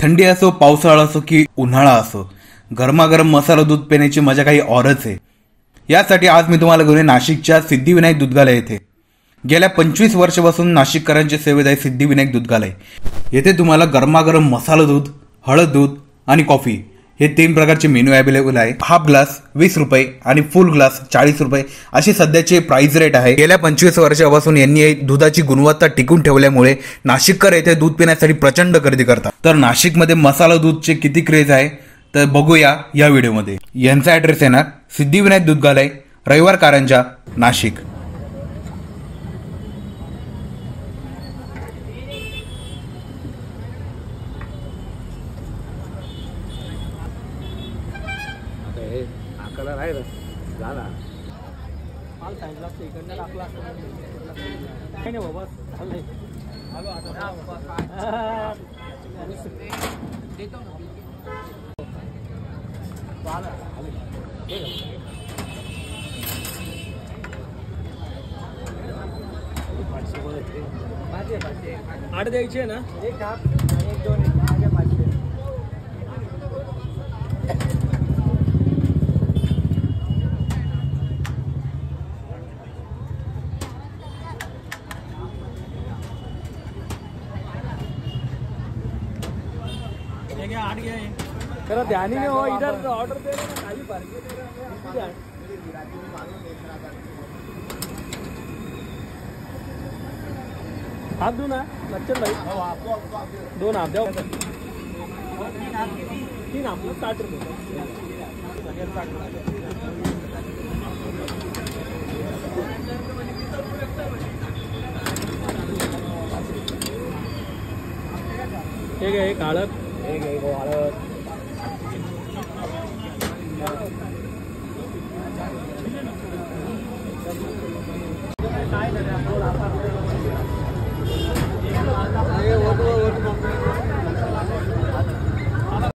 थंडी असो, पावसाळा असो की उन्हाळा असो, गरमागरम मसाला दूध पिण्याची मजा काही औरच आहे। यासाठी आज मी तुम्हाला घेऊन नाशिकच्या सिद्धिविनायक दूधगाला येथे गेल्या 25 वर्षापासून नाशिककरांचे सेवेत आहे सिद्धिविनायक दूधगाला। येथे तुम्हाला गरमागरम मसाला दूध, हळद दूध आणि कॉफी हे 3 प्रकारचे मेनू अवेलेबल आहे। हाफ ग्लास 20 रुपये आणि फुल ग्लास 40 रुपये अशी सध्याचे प्राइस रेट आहे। गेल्या 25 वर्षापासून यांनी दुधाची गुणवत्ता टिकून ठेवल्यामुळे नाशिककर येथे दूध पिण्यासाठी प्रचंड गर्दी करतात। तर नाशिकमध्ये मसाला दूधचे किती क्रेज आहे तर बघूया या व्हिडिओमध्ये। यांचा ॲड्रेस येणार सिद्धिविनायक दूधगाला, रविवार कारंजा, नाशिक। आठ द्यायचे ना, एक हाफ एक दोन माझ्या पाचशे। आठ गया जरा ध्यान ही नहीं हो, इधर ऑर्डर दे रहे ना, खाली पार्किंग हाथ दो ना लक्षण भाई, 2 हाफ द्या, 3 हाफ 60 रुपये। एक आहे काळक, एक हळद।